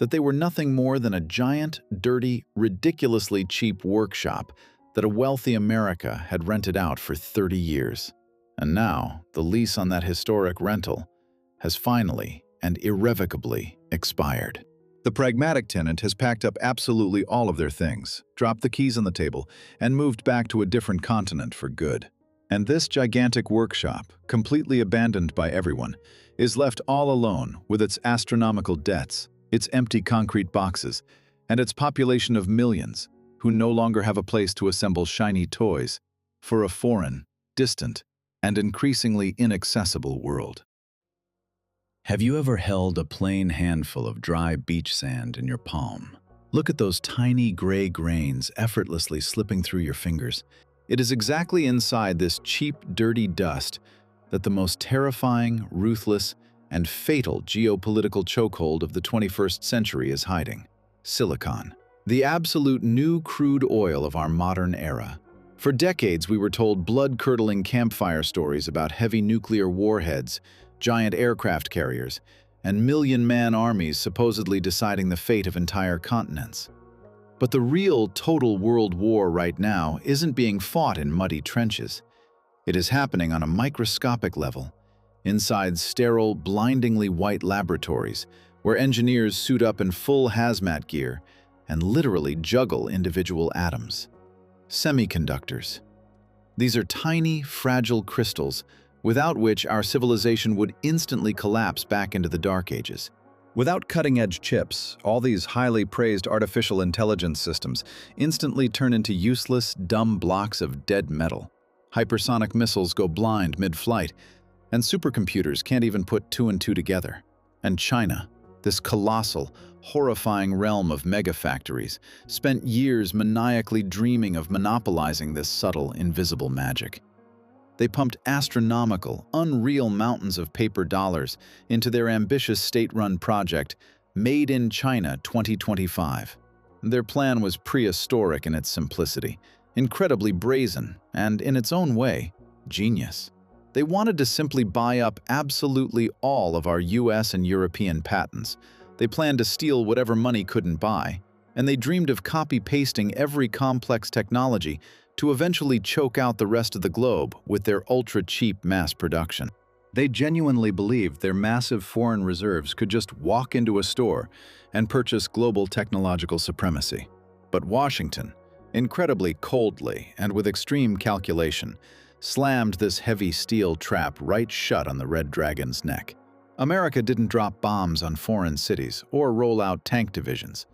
that they were nothing more than a giant, dirty, ridiculously cheap workshop that a wealthy America had rented out for 30 years. And now, the lease on that historic rental has finally and irrevocably expired. The pragmatic tenant has packed up absolutely all of their things, dropped the keys on the table, and moved back to a different continent for good. And this gigantic workshop, completely abandoned by everyone, is left all alone with its astronomical debts, its empty concrete boxes, and its population of millions who no longer have a place to assemble shiny toys for a foreign, distant, and increasingly inaccessible world. Have you ever held a plain handful of dry beach sand in your palm? Look at those tiny gray grains effortlessly slipping through your fingers. It is exactly inside this cheap, dirty dust that the most terrifying, ruthless, and fatal geopolitical chokehold of the 21st century is hiding: silicon. The absolute new crude oil of our modern era. For decades, we were told blood-curdling campfire stories about heavy nuclear warheads, giant aircraft carriers, and million-man armies supposedly deciding the fate of entire continents. But the real total world war right now isn't being fought in muddy trenches. It is happening on a microscopic level, inside sterile, blindingly white laboratories, where engineers suit up in full hazmat gear and literally juggle individual atoms. Semiconductors. These are tiny, fragile crystals without which our civilization would instantly collapse back into the Dark Ages. Without cutting-edge chips, all these highly praised artificial intelligence systems instantly turn into useless, dumb blocks of dead metal. Hypersonic missiles go blind mid-flight, and supercomputers can't even put two and two together. And China, this colossal, horrifying realm of megafactories, spent years maniacally dreaming of monopolizing this subtle, invisible magic. They pumped astronomical, unreal mountains of paper dollars into their ambitious state-run project, Made in China 2025. Their plan was prehistoric in its simplicity, incredibly brazen, and, in its own way, genius. They wanted to simply buy up absolutely all of our US and European patents. They planned to steal whatever money couldn't buy, and they dreamed of copy-pasting every complex technology to eventually choke out the rest of the globe with their ultra-cheap mass production. They genuinely believed their massive foreign reserves could just walk into a store and purchase global technological supremacy. But Washington, incredibly coldly and with extreme calculation, slammed this heavy steel trap right shut on the Red Dragon's neck. America didn't drop bombs on foreign cities or roll out tank divisions.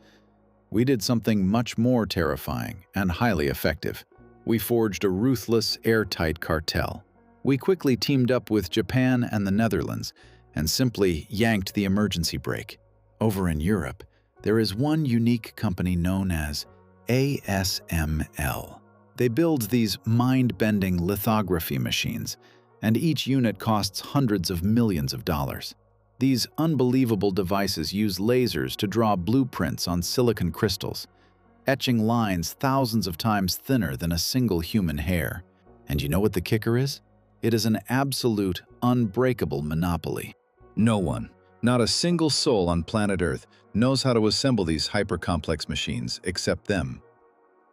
We did something much more terrifying and highly effective. We forged a ruthless, airtight cartel. We quickly teamed up with Japan and the Netherlands and simply yanked the emergency brake. Over in Europe, there is one unique company known as ASML. They build these mind-bending lithography machines, and each unit costs hundreds of millions of dollars. These unbelievable devices use lasers to draw blueprints on silicon crystals, etching lines thousands of times thinner than a single human hair. And you know what the kicker is? It is an absolute, unbreakable monopoly. No one, not a single soul on planet Earth, knows how to assemble these hyper-complex machines except them.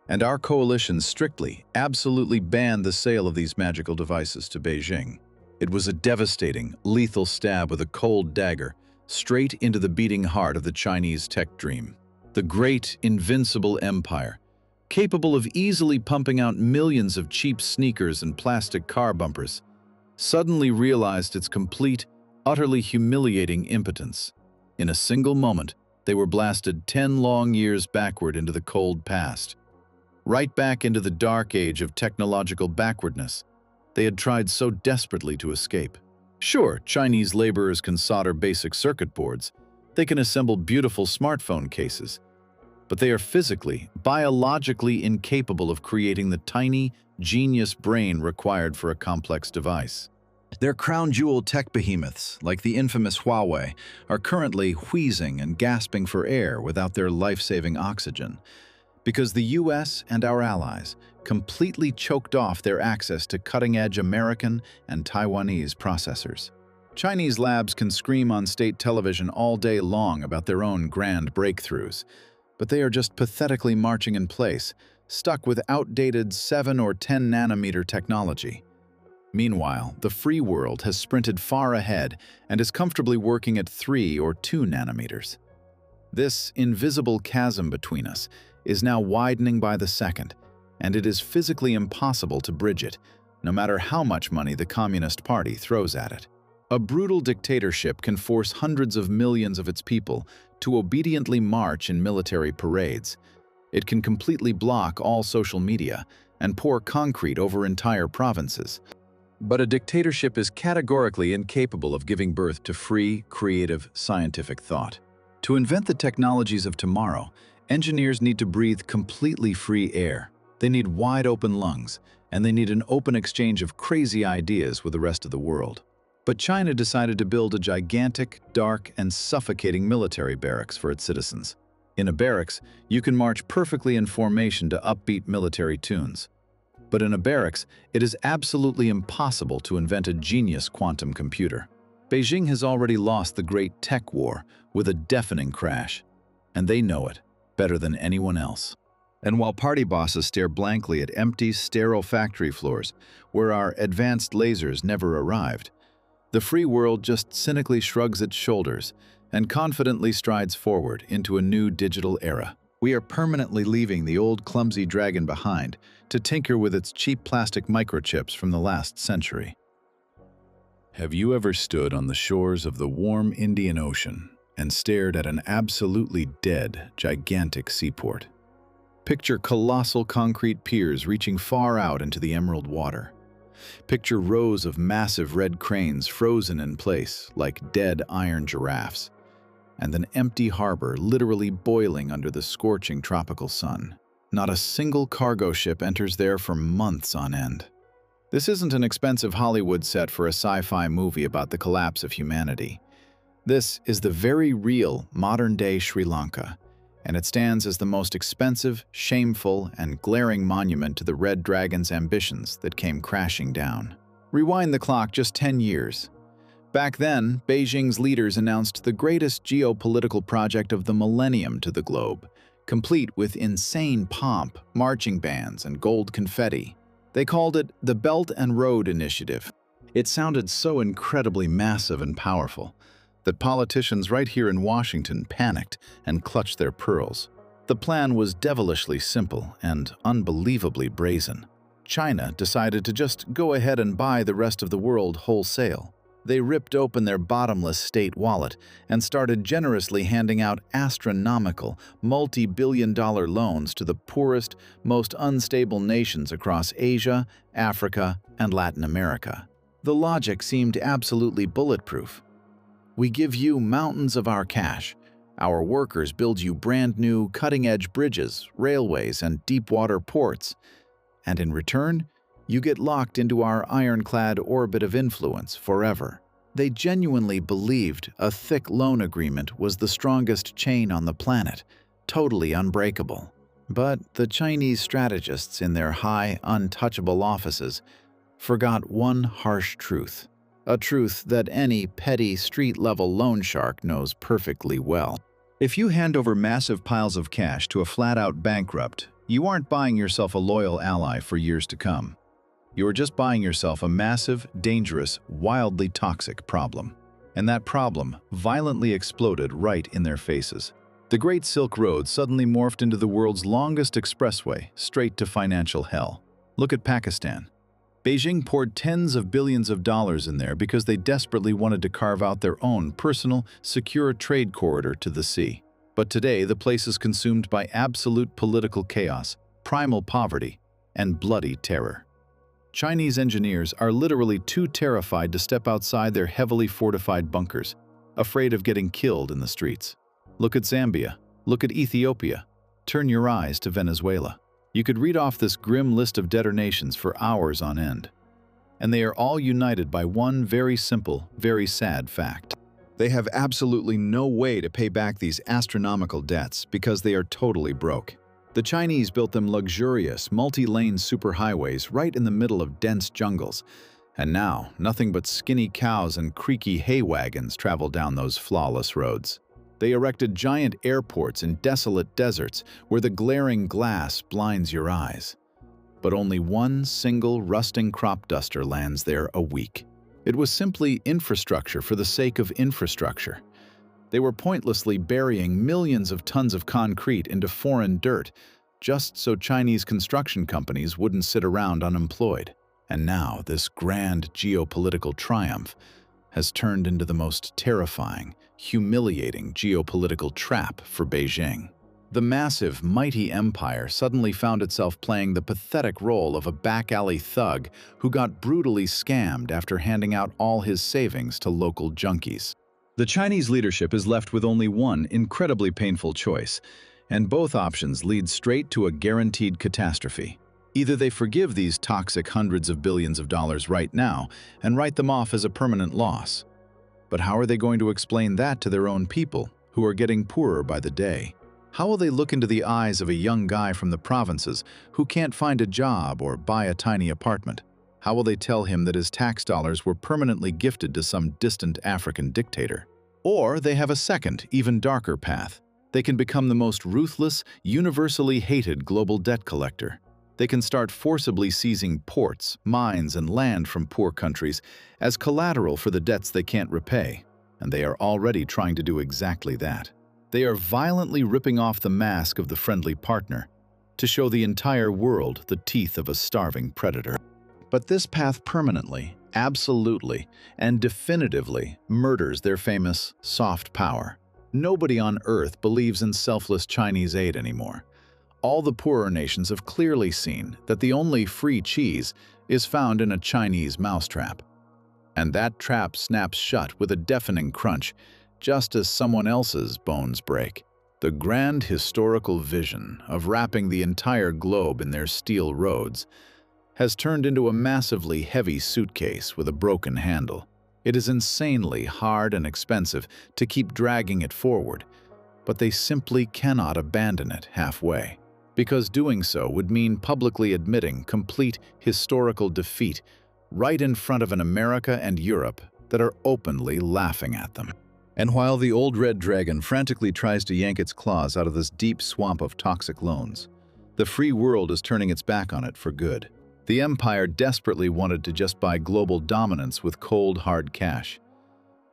And our coalition strictly, absolutely banned the sale of these magical devices to Beijing. It was a devastating, lethal stab with a cold dagger straight into the beating heart of the Chinese tech dream. The great, invincible empire, capable of easily pumping out millions of cheap sneakers and plastic car bumpers, suddenly realized its complete, utterly humiliating impotence. In a single moment, they were blasted 10 long years backward into the cold past, right back into the dark age of technological backwardness they had tried so desperately to escape. Sure, Chinese laborers can solder basic circuit boards, they can assemble beautiful smartphone cases, but they are physically, biologically incapable of creating the tiny, genius brain required for a complex device. Their crown jewel tech behemoths, like the infamous Huawei, are currently wheezing and gasping for air without their life-saving oxygen, because the US and our allies completely choked off their access to cutting-edge American and Taiwanese processors. Chinese labs can scream on state television all day long about their own grand breakthroughs, but they are just pathetically marching in place, stuck with outdated 7 or 10 nanometer technology. Meanwhile, the free world has sprinted far ahead and is comfortably working at 3 or 2 nanometers. This invisible chasm between us is now widening by the second, and it is physically impossible to bridge it, no matter how much money the Communist Party throws at it. A brutal dictatorship can force hundreds of millions of its people to obediently march in military parades. It can completely block all social media and pour concrete over entire provinces. But a dictatorship is categorically incapable of giving birth to free, creative, scientific thought. To invent the technologies of tomorrow, engineers need to breathe completely free air. They need wide-open lungs, and they need an open exchange of crazy ideas with the rest of the world. But China decided to build a gigantic, dark, and suffocating military barracks for its citizens. In a barracks, you can march perfectly in formation to upbeat military tunes. But in a barracks, it is absolutely impossible to invent a genius quantum computer. Beijing has already lost the great tech war with a deafening crash, and they know it better than anyone else. And while party bosses stare blankly at empty, sterile factory floors where our advanced lasers never arrived, the free world just cynically shrugs its shoulders and confidently strides forward into a new digital era. We are permanently leaving the old clumsy dragon behind to tinker with its cheap plastic microchips from the last century. Have you ever stood on the shores of the warm Indian Ocean and stared at an absolutely dead, gigantic seaport? Picture colossal concrete piers reaching far out into the emerald water. Picture rows of massive red cranes frozen in place like dead iron giraffes, and an empty harbor literally boiling under the scorching tropical sun. Not a single cargo ship enters there for months on end. This isn't an expensive Hollywood set for a sci-fi movie about the collapse of humanity. This is the very real modern-day Sri Lanka, and it stands as the most expensive, shameful, and glaring monument to the Red Dragon's ambitions that came crashing down. Rewind the clock just 10 years. Back then, Beijing's leaders announced the greatest geopolitical project of the millennium to the globe, complete with insane pomp, marching bands, and gold confetti. They called it the Belt and Road Initiative. It sounded so incredibly massive and powerful that politicians right here in Washington panicked and clutched their pearls. The plan was devilishly simple and unbelievably brazen. China decided to just go ahead and buy the rest of the world wholesale. They ripped open their bottomless state wallet and started generously handing out astronomical, multi-billion-dollar loans to the poorest, most unstable nations across Asia, Africa, and Latin America. The logic seemed absolutely bulletproof. We give you mountains of our cash. Our workers build you brand new, cutting-edge bridges, railways, and deep-water ports. And in return, you get locked into our ironclad orbit of influence forever. They genuinely believed a thick loan agreement was the strongest chain on the planet, totally unbreakable. But the Chinese strategists in their high, untouchable offices forgot one harsh truth, a truth that any petty street-level loan shark knows perfectly well. If you hand over massive piles of cash to a flat-out bankrupt, you aren't buying yourself a loyal ally for years to come. You are just buying yourself a massive, dangerous, wildly toxic problem. And that problem violently exploded right in their faces. The Great Silk Road suddenly morphed into the world's longest expressway, straight to financial hell. Look at Pakistan. Beijing poured tens of billions of dollars in there because they desperately wanted to carve out their own personal, secure trade corridor to the sea. But today, the place is consumed by absolute political chaos, primal poverty, and bloody terror. Chinese engineers are literally too terrified to step outside their heavily fortified bunkers, afraid of getting killed in the streets. Look at Zambia. Look at Ethiopia. Turn your eyes to Venezuela. You could read off this grim list of debtor nations for hours on end. And they are all united by one very simple, very sad fact. They have absolutely no way to pay back these astronomical debts because they are totally broke. The Chinese built them luxurious, multi-lane superhighways right in the middle of dense jungles. And now, nothing but skinny cows and creaky hay wagons travel down those flawless roads. They erected giant airports in desolate deserts where the glaring glass blinds your eyes. But only one single rusting crop duster lands there a week. It was simply infrastructure for the sake of infrastructure. They were pointlessly burying millions of tons of concrete into foreign dirt just so Chinese construction companies wouldn't sit around unemployed. And now this grand geopolitical triumph has turned into the most terrifying, humiliating geopolitical trap for Beijing. The massive, mighty empire suddenly found itself playing the pathetic role of a back-alley thug who got brutally scammed after handing out all his savings to local junkies. The Chinese leadership is left with only one incredibly painful choice, and both options lead straight to a guaranteed catastrophe. Either they forgive these toxic hundreds of billions of dollars right now and write them off as a permanent loss. But how are they going to explain that to their own people, who are getting poorer by the day? How will they look into the eyes of a young guy from the provinces who can't find a job or buy a tiny apartment? How will they tell him that his tax dollars were permanently gifted to some distant African dictator? Or they have a second, even darker path. They can become the most ruthless, universally hated global debt collector. They can start forcibly seizing ports, mines, and land from poor countries as collateral for the debts they can't repay, and they are already trying to do exactly that. They are violently ripping off the mask of the friendly partner to show the entire world the teeth of a starving predator. But this path permanently, absolutely, and definitively murders their famous soft power. Nobody on Earth believes in selfless Chinese aid anymore. All the poorer nations have clearly seen that the only free cheese is found in a Chinese mousetrap. And that trap snaps shut with a deafening crunch, just as someone else's bones break. The grand historical vision of wrapping the entire globe in their steel roads has turned into a massively heavy suitcase with a broken handle. It is insanely hard and expensive to keep dragging it forward, but they simply cannot abandon it halfway, because doing so would mean publicly admitting complete historical defeat right in front of an America and Europe that are openly laughing at them. And while the old red dragon frantically tries to yank its claws out of this deep swamp of toxic loans, the free world is turning its back on it for good. The empire desperately wanted to just buy global dominance with cold, hard cash.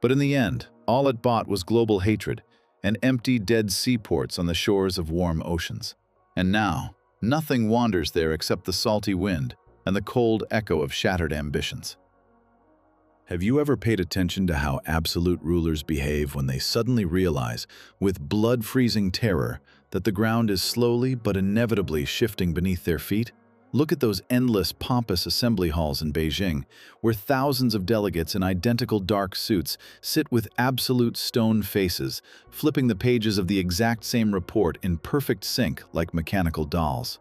But in the end, all it bought was global hatred and empty, dead seaports on the shores of warm oceans. And now, nothing wanders there except the salty wind and the cold echo of shattered ambitions. Have you ever paid attention to how absolute rulers behave when they suddenly realize, with blood-freezing terror, that the ground is slowly but inevitably shifting beneath their feet? Look at those endless, pompous assembly halls in Beijing, where thousands of delegates in identical dark suits sit with absolute stone faces, flipping the pages of the exact same report in perfect sync like mechanical dolls.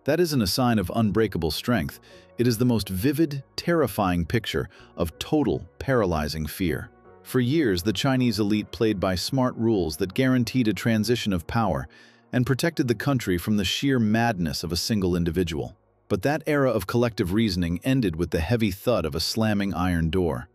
That isn't a sign of unbreakable strength. It is the most vivid, terrifying picture of total, paralyzing fear. For years, the Chinese elite played by smart rules that guaranteed a transition of power and protected the country from the sheer madness of a single individual. But that era of collective reasoning ended with the heavy thud of a slamming iron door.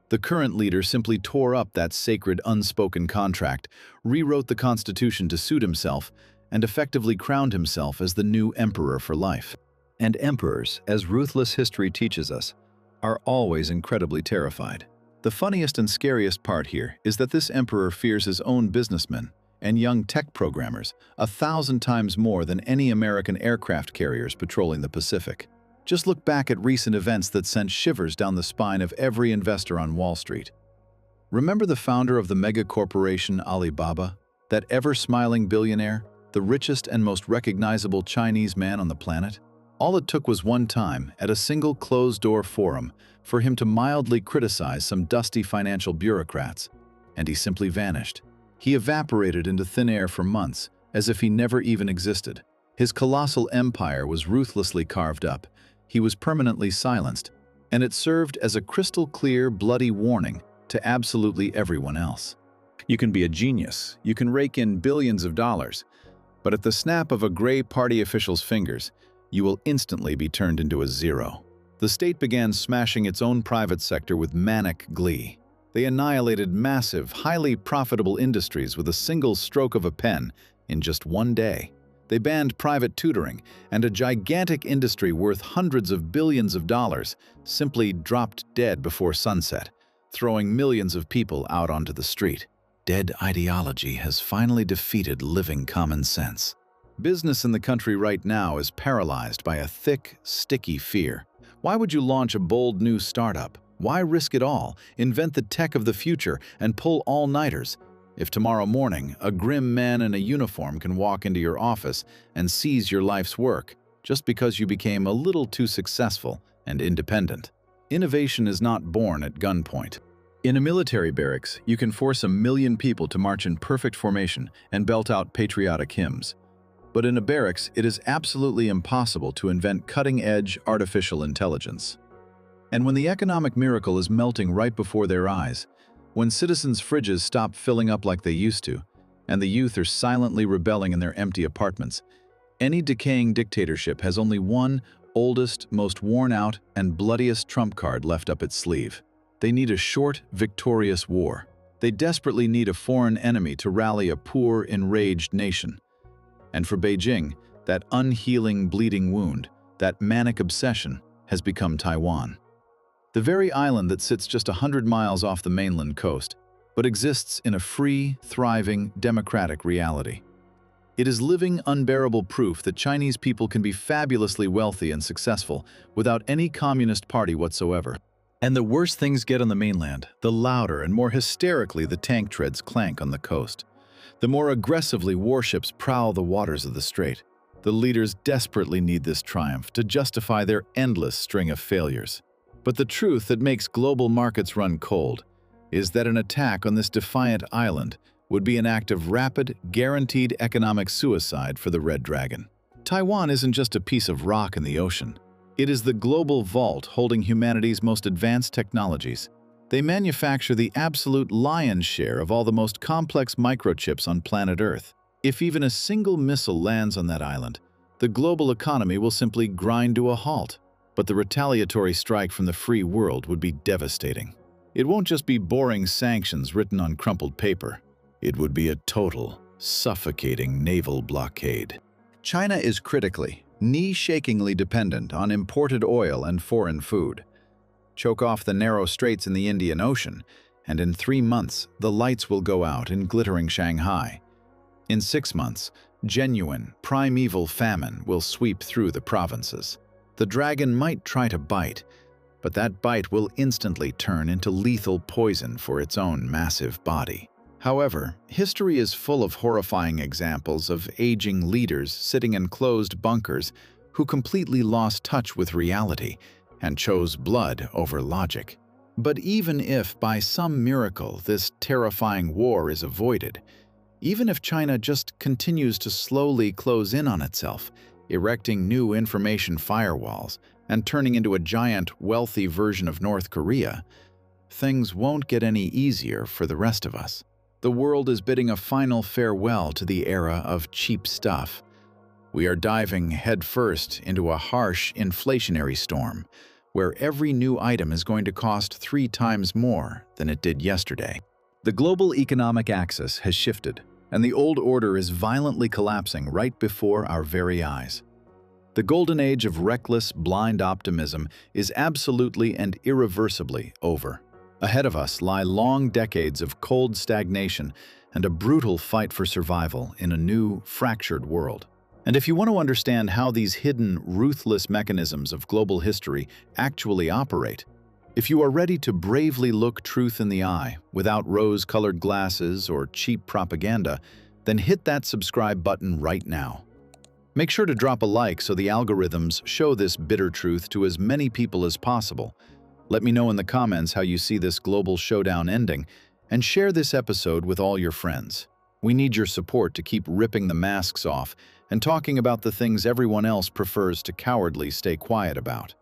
The current leader simply tore up that sacred unspoken contract, rewrote the constitution to suit himself, and effectively crowned himself as the new emperor for life. And emperors, as ruthless history teaches us, are always incredibly terrified. The funniest and scariest part here is that this emperor fears his own businessmen and young tech programmers 1,000 times more than any American aircraft carriers patrolling the Pacific. Just look back at recent events that sent shivers down the spine of every investor on Wall Street. Remember the founder of the mega corporation Alibaba, that ever-smiling billionaire, the richest and most recognizable Chinese man on the planet? All it took was one time, at a single closed-door forum, for him to mildly criticize some dusty financial bureaucrats, and he simply vanished. He evaporated into thin air for months, as if he never even existed. His colossal empire was ruthlessly carved up. He was permanently silenced, and it served as a crystal-clear, bloody warning to absolutely everyone else. You can be a genius, you can rake in billions of dollars, but at the snap of a gray party official's fingers, you will instantly be turned into a zero. The state began smashing its own private sector with manic glee. They annihilated massive, highly profitable industries with a single stroke of a pen in just one day. They banned private tutoring, and a gigantic industry worth hundreds of billions of dollars simply dropped dead before sunset, throwing millions of people out onto the street. Dead ideology has finally defeated living common sense. Business in the country right now is paralyzed by a thick, sticky fear. Why would you launch a bold new startup? Why risk it all, invent the tech of the future, and pull all-nighters, if tomorrow morning a grim man in a uniform can walk into your office and seize your life's work just because you became a little too successful and independent? Innovation is not born at gunpoint. In a military barracks, you can force 1 million people to march in perfect formation and belt out patriotic hymns. But in a barracks, it is absolutely impossible to invent cutting-edge artificial intelligence. And when the economic miracle is melting right before their eyes, when citizens' fridges stop filling up like they used to, and the youth are silently rebelling in their empty apartments, any decaying dictatorship has only one oldest, most worn-out, and bloodiest trump card left up its sleeve. They need a short, victorious war. They desperately need a foreign enemy to rally a poor, enraged nation. And for Beijing, that unhealing, bleeding wound, that manic obsession, has become Taiwan. The very island that sits just 100 miles off the mainland coast, but exists in a free, thriving, democratic reality. It is living, unbearable proof that Chinese people can be fabulously wealthy and successful without any communist party whatsoever. And the worse things get on the mainland, the louder and more hysterically the tank treads clank on the coast. The more aggressively warships prowl the waters of the strait. The leaders desperately need this triumph to justify their endless string of failures. But the truth that makes global markets run cold is that an attack on this defiant island would be an act of rapid, guaranteed economic suicide for the Red Dragon. Taiwan isn't just a piece of rock in the ocean. It is the global vault holding humanity's most advanced technologies. They manufacture the absolute lion's share of all the most complex microchips on planet Earth. If even a single missile lands on that island, the global economy will simply grind to a halt. But the retaliatory strike from the free world would be devastating. It won't just be boring sanctions written on crumpled paper. It would be a total, suffocating naval blockade. China is critically, knee-shakingly dependent on imported oil and foreign food. Choke off the narrow straits in the Indian Ocean, and in 3 months, the lights will go out in glittering Shanghai. In 6 months, genuine, primeval famine will sweep through the provinces. The dragon might try to bite, but that bite will instantly turn into lethal poison for its own massive body. However, history is full of horrifying examples of aging leaders sitting in closed bunkers who completely lost touch with reality and chose blood over logic. But even if, by some miracle, this terrifying war is avoided, even if China just continues to slowly close in on itself, erecting new information firewalls, and turning into a giant, wealthy version of North Korea, things won't get any easier for the rest of us. The world is bidding a final farewell to the era of cheap stuff. We are diving headfirst into a harsh inflationary storm, where every new item is going to cost 3 times more than it did yesterday. The global economic axis has shifted, and the old order is violently collapsing right before our very eyes. The golden age of reckless, blind optimism is absolutely and irreversibly over. Ahead of us lie long decades of cold stagnation and a brutal fight for survival in a new, fractured world. And if you want to understand how these hidden, ruthless mechanisms of global history actually operate, if you are ready to bravely look truth in the eye without rose-colored glasses or cheap propaganda, then hit that subscribe button right now. Make sure to drop a like so the algorithms show this bitter truth to as many people as possible. Let me know in the comments how you see this global showdown ending, and share this episode with all your friends. We need your support to keep ripping the masks off and talking about the things everyone else prefers to cowardly stay quiet about.